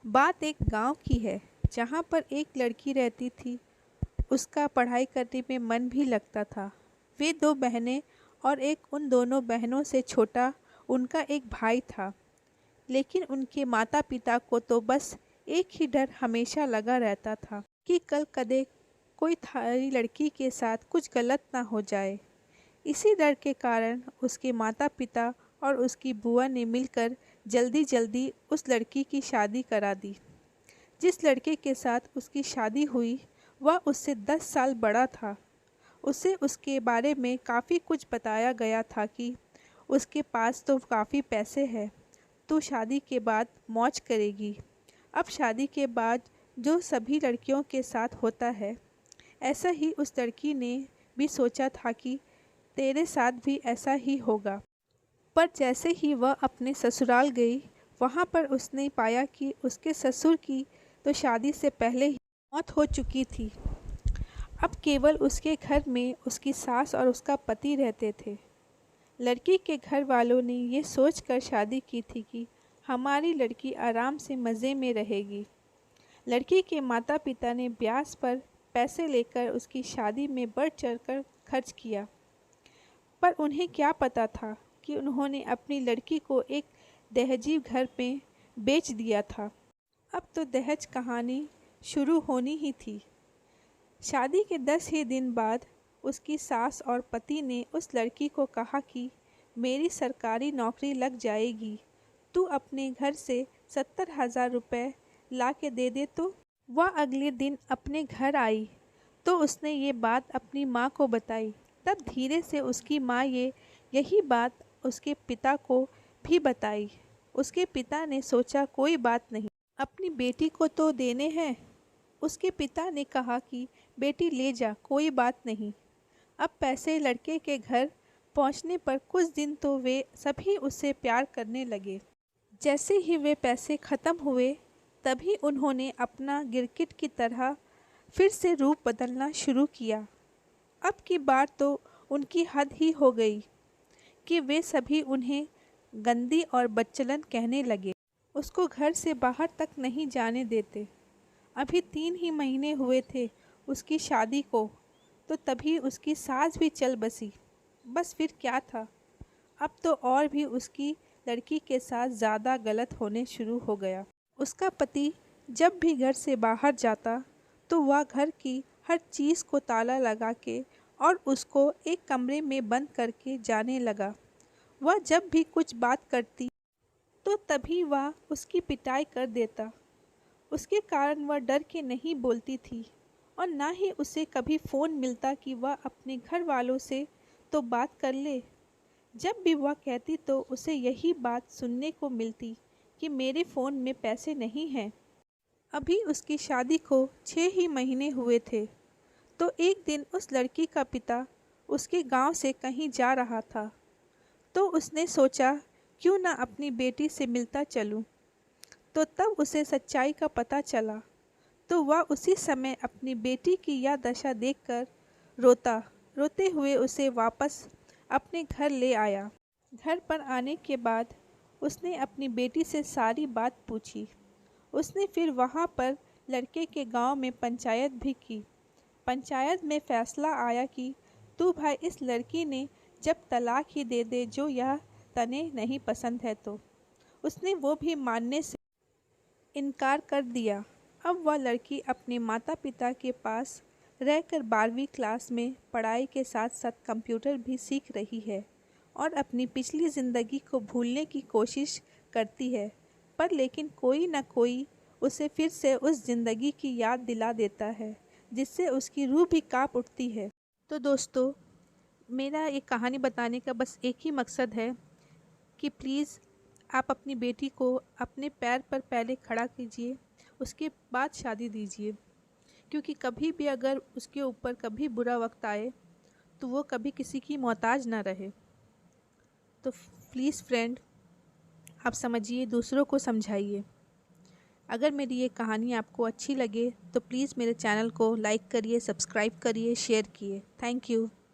बात एक गांव की है जहां पर एक लड़की रहती थी। उसका पढ़ाई करने में मन भी लगता था। वे दो बहनें और एक उन दोनों बहनों से छोटा उनका एक भाई था। लेकिन उनके माता पिता को तो बस एक ही डर हमेशा लगा रहता था कि कल कदे कोई थारी लड़की के साथ कुछ गलत ना हो जाए। इसी डर के कारण उसके माता पिता और उसकी बुआ ने मिलकर जल्दी जल्दी उस लड़की की शादी करा दी। जिस लड़के के साथ उसकी शादी हुई वह उससे 10 साल बड़ा था। उसे उसके बारे में काफ़ी कुछ बताया गया था कि उसके पास तो काफ़ी पैसे हैं, तू शादी के बाद मौज करेगी। अब शादी के बाद जो सभी लड़कियों के साथ होता है, ऐसा ही उस लड़की ने भी सोचा था कि तेरे साथ भी ऐसा ही होगा। पर जैसे ही वह अपने ससुराल गई, वहाँ पर उसने पाया कि उसके ससुर की तो शादी से पहले ही मौत हो चुकी थी। अब केवल उसके घर में उसकी सास और उसका पति रहते थे। लड़की के घर वालों ने ये सोचकर शादी की थी कि हमारी लड़की आराम से मज़े में रहेगी। लड़की के माता पिता ने ब्याज पर पैसे लेकर उसकी शादी में बढ़ चढ़कर खर्च किया। पर उन्हें क्या पता था कि उन्होंने अपनी लड़की को एक दहेजी घर में बेच दिया था। अब तो दहेज कहानी शुरू होनी ही थी। शादी के 10 ही दिन बाद उसकी सास और पति ने उस लड़की को कहा कि मेरी सरकारी नौकरी लग जाएगी, तू अपने घर से 70,000 रुपये ला के दे दे। तो वह अगले दिन अपने घर आई तो उसने ये बात अपनी माँ को बताई। तब धीरे से उसकी माँ यही बात उसके पिता को भी बताई। उसके पिता ने सोचा कोई बात नहीं, अपनी बेटी को तो देने हैं। उसके पिता ने कहा कि बेटी ले जा, कोई बात नहीं। अब पैसे लड़के के घर पहुंचने पर कुछ दिन तो वे सभी उससे प्यार करने लगे। जैसे ही वे पैसे ख़त्म हुए तभी उन्होंने अपना गिरगिट की तरह फिर से रूप बदलना शुरू किया। अब की बार तो उनकी हद ही हो गई कि वे सभी उन्हें गंदी और बदचलन कहने लगे। उसको घर से बाहर तक नहीं जाने देते। अभी 3 ही महीने हुए थे उसकी शादी को, तो तभी उसकी सास भी चल बसी। बस फिर क्या था, अब तो और भी उसकी लड़की के साथ ज़्यादा गलत होने शुरू हो गया। उसका पति जब भी घर से बाहर जाता तो वह घर की हर चीज़ को ताला लगा के और उसको एक कमरे में बंद करके जाने लगा। वह जब भी कुछ बात करती तो तभी वह उसकी पिटाई कर देता। उसके कारण वह डर के नहीं बोलती थी और ना ही उसे कभी फ़ोन मिलता कि वह अपने घर वालों से तो बात कर ले। जब भी वह कहती तो उसे यही बात सुनने को मिलती कि मेरे फ़ोन में पैसे नहीं हैं। अभी उसकी शादी को 6 ही महीने हुए थे तो एक दिन उस लड़की का पिता उसके गांव से कहीं जा रहा था, तो उसने सोचा क्यों ना अपनी बेटी से मिलता चलूं। तो तब उसे सच्चाई का पता चला तो वह उसी समय अपनी बेटी की यह दशा देखकर रोते हुए उसे वापस अपने घर ले आया। घर पर आने के बाद उसने अपनी बेटी से सारी बात पूछी। उसने फिर वहाँ पर लड़के के गांव में पंचायत भी की। पंचायत में फैसला आया कि तू भाई इस लड़की ने जब तलाक ही दे दे, जो यह तने नहीं पसंद है। तो उसने वो भी मानने से इनकार कर दिया। अब वह लड़की अपने माता पिता के पास रहकर 12वीं क्लास में पढ़ाई के साथ साथ कंप्यूटर भी सीख रही है और अपनी पिछली ज़िंदगी को भूलने की कोशिश करती है। पर लेकिन कोई ना कोई उसे फिर से उस ज़िंदगी की याद दिला देता है, जिससे उसकी रूह भी कांप उठती है। तो दोस्तों, मेरा ये कहानी बताने का बस एक ही मकसद है कि प्लीज़ आप अपनी बेटी को अपने पैर पर पहले खड़ा कीजिए, उसके बाद शादी दीजिए। क्योंकि कभी भी अगर उसके ऊपर कभी बुरा वक्त आए तो वो कभी किसी की मोहताज ना रहे। तो प्लीज़ फ्रेंड, आप समझिए, दूसरों को समझाइए। अगर मेरी ये कहानी आपको अच्छी लगे तो प्लीज़ मेरे चैनल को लाइक करिए, सब्सक्राइब करिए, शेयर किए। Thank you.